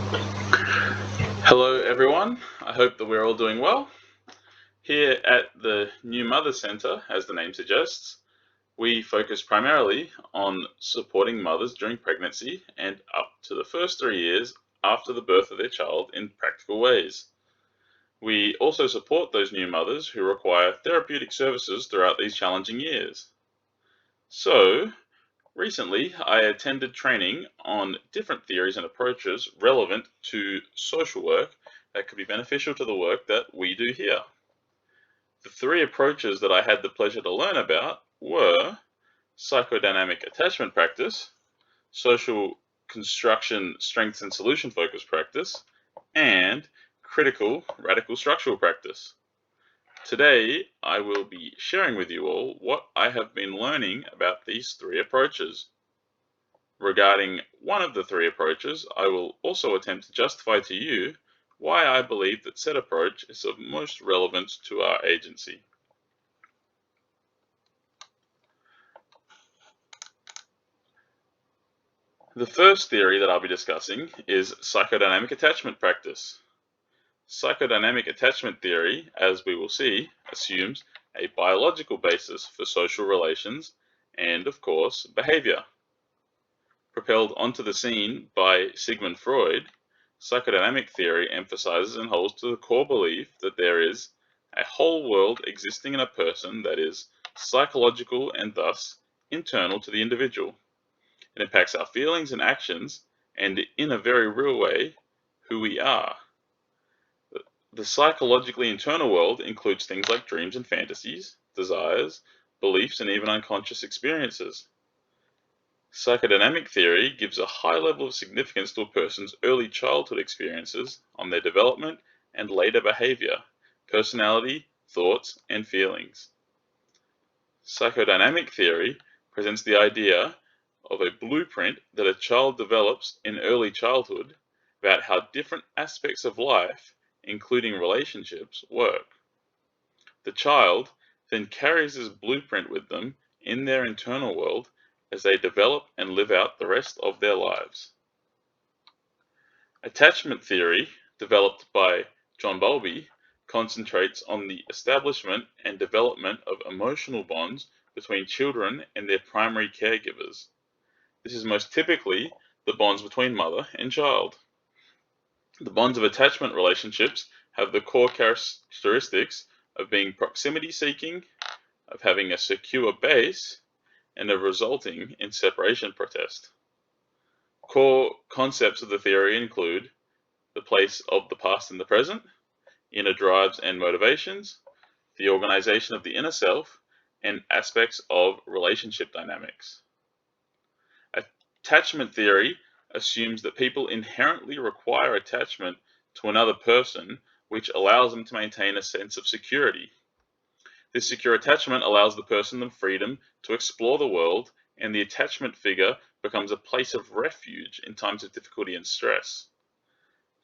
Hello everyone, I hope that we're all doing well. Here at the New Mother Centre, as the name suggests, we focus primarily on supporting mothers during pregnancy and up to the first 3 years after the birth of their child in practical ways. We also support those new mothers who require therapeutic services throughout these challenging years. So, recently, I attended training on different theories and approaches relevant to social work that could be beneficial to the work that we do here. The three approaches that I had the pleasure to learn about were psychodynamic attachment practice, social construction strengths and solution focused practice, and critical radical structural practice. Today, I will be sharing with you all what I have been learning about these three approaches. Regarding one of the three approaches, I will also attempt to justify to you why I believe that said approach is of most relevance to our agency. The first theory that I'll be discussing is psychodynamic attachment practice. Psychodynamic attachment theory, as we will see, assumes a biological basis for social relations and, of course, behavior. Propelled onto the scene by Sigmund Freud, psychodynamic theory emphasizes and holds to the core belief that there is a whole world existing in a person that is psychological and thus internal to the individual. It impacts our feelings and actions, and in a very real way, who we are. The psychologically internal world includes things like dreams and fantasies, desires, beliefs, and even unconscious experiences. Psychodynamic theory gives a high level of significance to a person's early childhood experiences on their development and later behavior, personality, thoughts, and feelings. Psychodynamic theory presents the idea of a blueprint that a child develops in early childhood about how different aspects of life, including relationships, work. The child then carries this blueprint with them in their internal world as they develop and live out the rest of their lives. Attachment theory, developed by John Bowlby, concentrates on the establishment and development of emotional bonds between children and their primary caregivers. This is most typically the bonds between mother and child. The bonds of attachment relationships have the core characteristics of being proximity seeking, of having a secure base, and of resulting in separation protest. Core concepts of the theory include the place of the past and the present, inner drives and motivations, the organization of the inner self, and aspects of relationship dynamics. Attachment theory assumes that people inherently require attachment to another person, which allows them to maintain a sense of security. This secure attachment allows the person the freedom to explore the world, and the attachment figure becomes a place of refuge in times of difficulty and stress.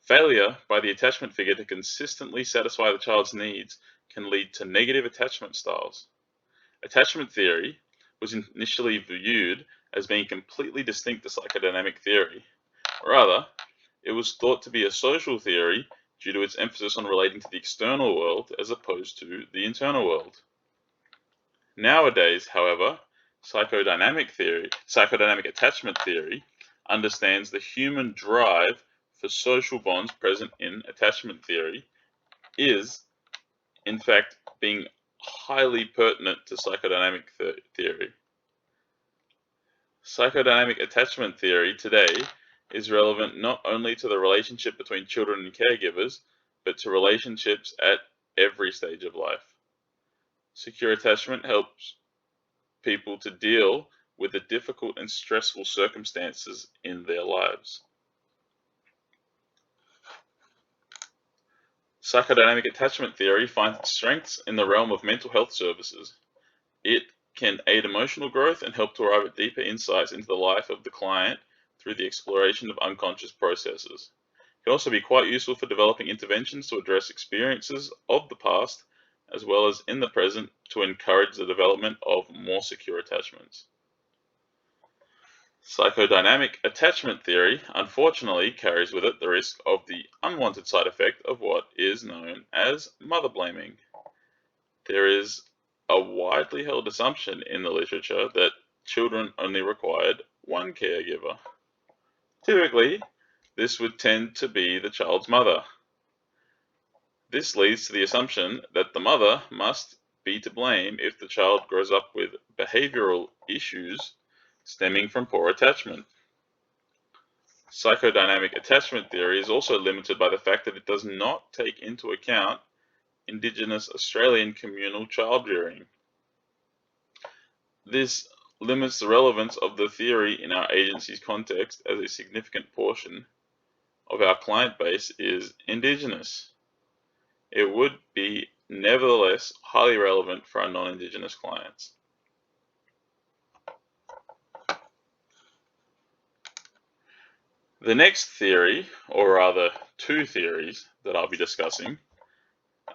Failure by the attachment figure to consistently satisfy the child's needs can lead to negative attachment styles. Attachment theory was initially viewed as being completely distinct to psychodynamic theory. Rather, it was thought to be a social theory due to its emphasis on relating to the external world as opposed to the internal world. Nowadays, however, psychodynamic attachment theory understands the human drive for social bonds present in attachment theory is, in fact, being highly pertinent to psychodynamic theory. Psychodynamic attachment theory today is relevant not only to the relationship between children and caregivers, but to relationships at every stage of life. Secure attachment helps people to deal with the difficult and stressful circumstances in their lives. Psychodynamic attachment theory finds its strengths in the realm of mental health services. It can aid emotional growth and help to arrive at deeper insights into the life of the client through the exploration of unconscious processes. It can also be quite useful for developing interventions to address experiences of the past as well as in the present to encourage the development of more secure attachments. Psychodynamic attachment theory unfortunately carries with it the risk of the unwanted side effect of what is known as mother blaming. There is a widely held assumption in the literature that children only required one caregiver. Typically, this would tend to be the child's mother. This leads to the assumption that the mother must be to blame if the child grows up with behavioral issues stemming from poor attachment. Psychodynamic attachment theory is also limited by the fact that it does not take into account Indigenous Australian communal child rearing. This limits the relevance of the theory in our agency's context, as a significant portion of our client base is Indigenous. It would be nevertheless highly relevant for our non-Indigenous clients. The next theory, or rather two theories that I'll be discussing,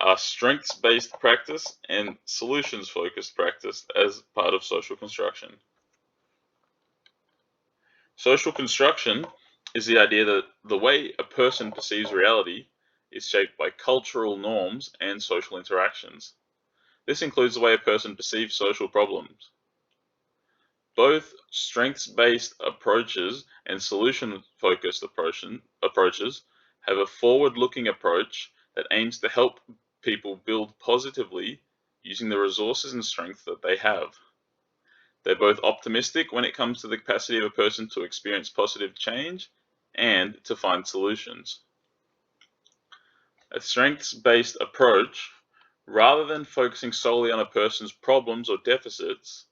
are strengths-based practice and solutions-focused practice as part of social construction. Social construction is the idea that the way a person perceives reality is shaped by cultural norms and social interactions. This includes the way a person perceives social problems. Both strengths-based approaches and solution-focused approaches have a forward-looking approach that aims to help people build positively using the resources and strengths that they have. They're both optimistic when it comes to the capacity of a person to experience positive change and to find solutions. A strengths-based approach, rather than focusing solely on a person's problems or deficits,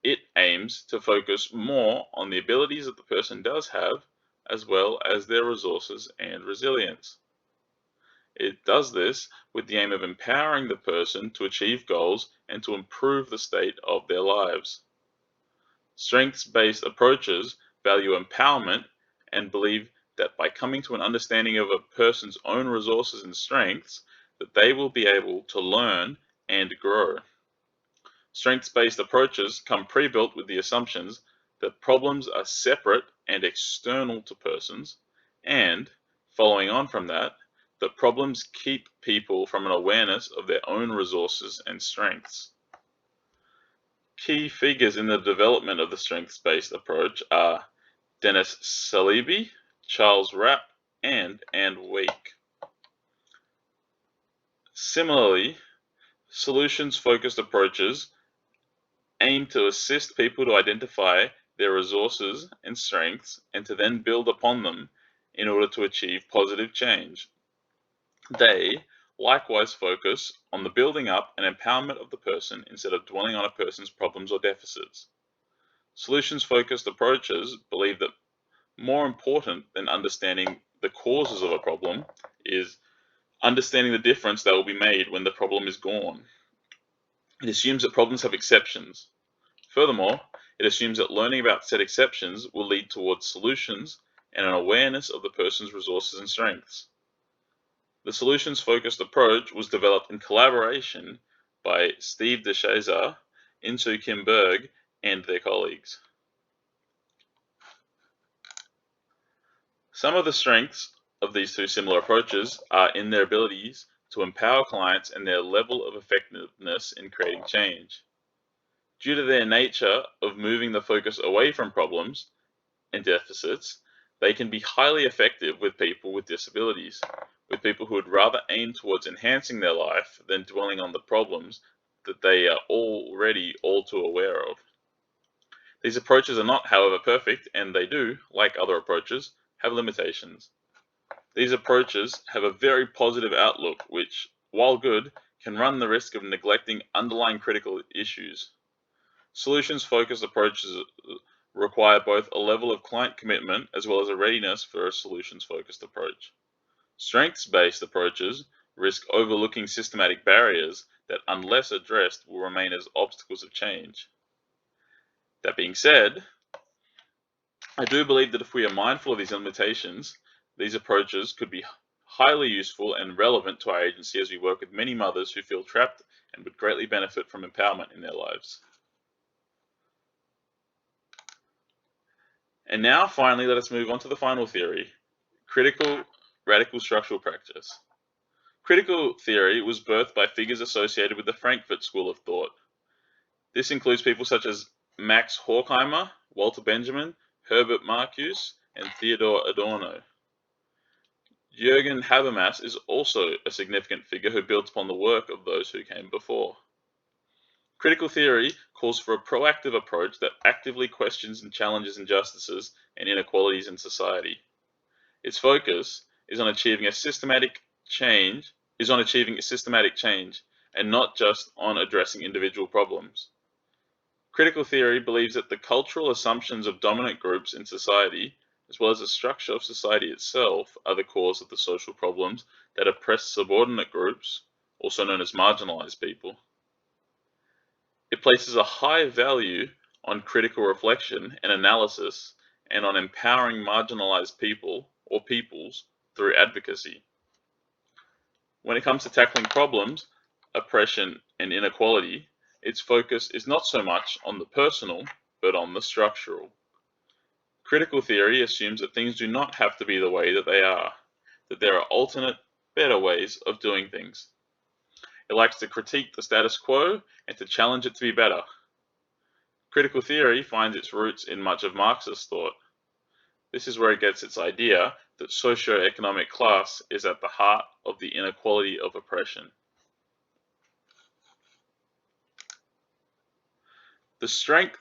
it aims to focus more on the abilities that the person does have, as well as their resources and resilience. It does this with the aim of empowering the person to achieve goals and to improve the state of their lives. Strengths-based approaches value empowerment and believe that by coming to an understanding of a person's own resources and strengths, that they will be able to learn and grow. Strengths-based approaches come pre-built with the assumptions that problems are separate and external to persons, and, following on from that problems keep people from an awareness of their own resources and strengths. Key figures in the development of the strengths-based approach are Dennis Salibi, Charles Rapp, and Anne Wake. Similarly, solutions-focused approaches aim to assist people to identify their resources and strengths and to then build upon them in order to achieve positive change. They likewise focus on the building up and empowerment of the person instead of dwelling on a person's problems or deficits. Solutions-focused approaches believe that more important than understanding the causes of a problem is understanding the difference that will be made when the problem is gone. It assumes that problems have exceptions. Furthermore, it assumes that learning about said exceptions will lead towards solutions and an awareness of the person's resources and strengths. The solutions-focused approach was developed in collaboration by Steve DeShazer, Insoo Kim Berg, and their colleagues. Some of the strengths of these two similar approaches are in their abilities to empower clients and their level of effectiveness in creating change. Due to their nature of moving the focus away from problems and deficits, they can be highly effective with people with disabilities, with people who would rather aim towards enhancing their life than dwelling on the problems that they are already all too aware of. These approaches are not, however, perfect, and they do, like other approaches, have limitations. These approaches have a very positive outlook which, while good, can run the risk of neglecting underlying critical issues. Solutions-focused approaches require both a level of client commitment as well as a readiness for a solutions-focused approach. Strengths-based approaches risk overlooking systematic barriers that, unless addressed, will remain as obstacles of change. That being said, I do believe that if we are mindful of these limitations, these approaches could be highly useful and relevant to our agency as we work with many mothers who feel trapped and would greatly benefit from empowerment in their lives. And now, finally, let us move on to the final theory, critical radical structural practice. Critical theory was birthed by figures associated with the Frankfurt School of Thought. This includes people such as Max Horkheimer, Walter Benjamin, Herbert Marcuse, and Theodor Adorno. Jürgen Habermas is also a significant figure who built upon the work of those who came before. Critical theory calls for a proactive approach that actively questions and challenges injustices and inequalities in society. Its focus is on achieving a systematic change, and not just on addressing individual problems. Critical theory believes that the cultural assumptions of dominant groups in society, as well as the structure of society itself, are the cause of the social problems that oppress subordinate groups, also known as marginalized people. It places a high value on critical reflection and analysis, and on empowering marginalized people or peoples through advocacy. When it comes to tackling problems, oppression, and inequality, its focus is not so much on the personal, but on the structural. Critical theory assumes that things do not have to be the way that they are, that there are alternate, better ways of doing things. It likes to critique the status quo and to challenge it to be better. Critical theory finds its roots in much of Marxist thought. This is where it gets its idea that socio-economic class is at the heart of the inequality of oppression. The strength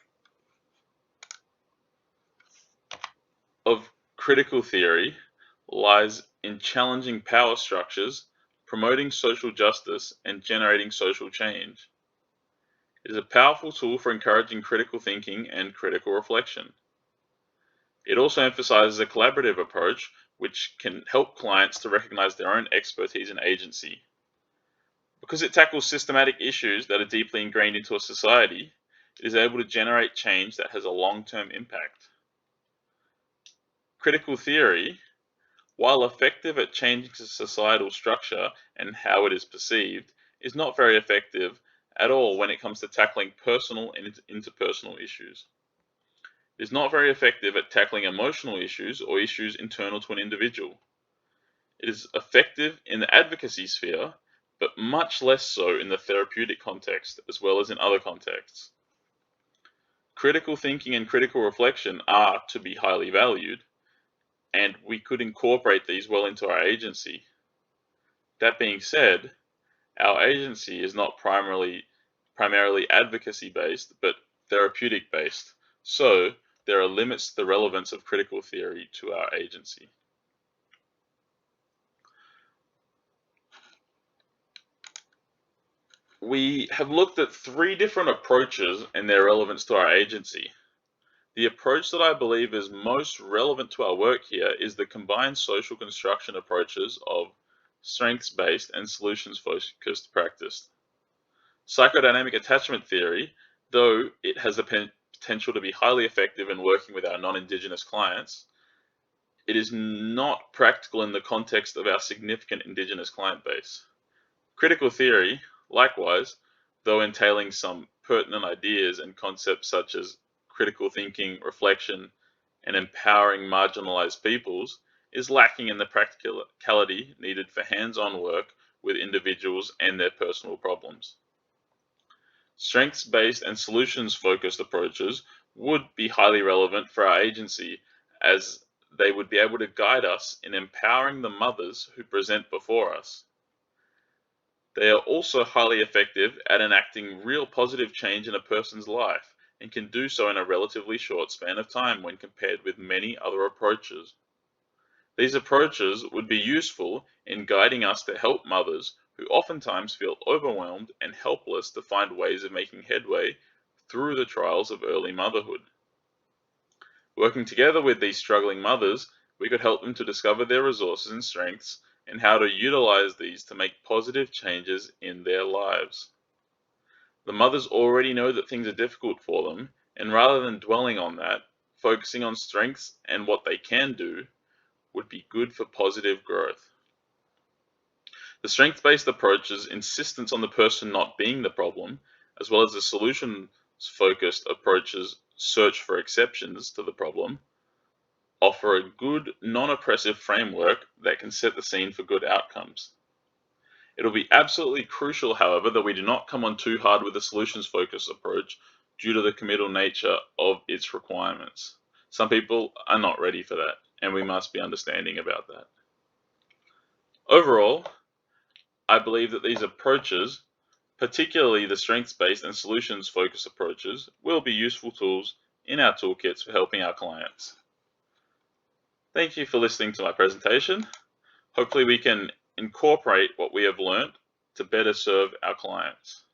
of critical theory lies in challenging power structures, promoting social justice, and generating social change. It is a powerful tool for encouraging critical thinking and critical reflection. It also emphasizes a collaborative approach which can help clients to recognize their own expertise and agency. Because it tackles systematic issues that are deeply ingrained into a society, it is able to generate change that has a long-term impact. Critical theory, while effective at changing societal structure and how it is perceived, is not very effective at all when it comes to tackling personal and interpersonal issues. It is not very effective at tackling emotional issues or issues internal to an individual. It is effective in the advocacy sphere, but much less so in the therapeutic context, as well as in other contexts. Critical thinking and critical reflection are to be highly valued, and we could incorporate these well into our agency. That being said, our agency is not primarily advocacy-based, but therapeutic-based, so there are limits to the relevance of critical theory to our agency. We have looked at 3 different approaches and their relevance to our agency. The approach that I believe is most relevant to our work here is the combined social construction approaches of strengths-based and solutions-focused practice. Psychodynamic attachment theory, though it has the potential to be highly effective in working with our non-Indigenous clients, it is not practical in the context of our significant Indigenous client base. Critical theory, likewise, though entailing some pertinent ideas and concepts such as critical thinking, reflection, and empowering marginalized peoples, is lacking in the practicality needed for hands-on work with individuals and their personal problems. Strengths-based and solutions-focused approaches would be highly relevant for our agency, as they would be able to guide us in empowering the mothers who present before us. They are also highly effective at enacting real positive change in a person's life, and can do so in a relatively short span of time when compared with many other approaches. These approaches would be useful in guiding us to help mothers who oftentimes feel overwhelmed and helpless to find ways of making headway through the trials of early motherhood. Working together with these struggling mothers, we could help them to discover their resources and strengths and how to utilize these to make positive changes in their lives. The mothers already know that things are difficult for them, and rather than dwelling on that, focusing on strengths and what they can do would be good for positive growth. The strength-based approach's insistence on the person not being the problem, as well as the solutions-focused approach's search for exceptions to the problem, offer a good, non-oppressive framework that can set the scene for good outcomes. It'll be absolutely crucial, however, that we do not come on too hard with a solutions-focused approach due to the committal nature of its requirements. Some people are not ready for that, and we must be understanding about that. Overall, I believe that these approaches, particularly the strengths-based and solutions-focused approaches, will be useful tools in our toolkits for helping our clients. Thank you for listening to my presentation. Hopefully we can incorporate what we have learned to better serve our clients.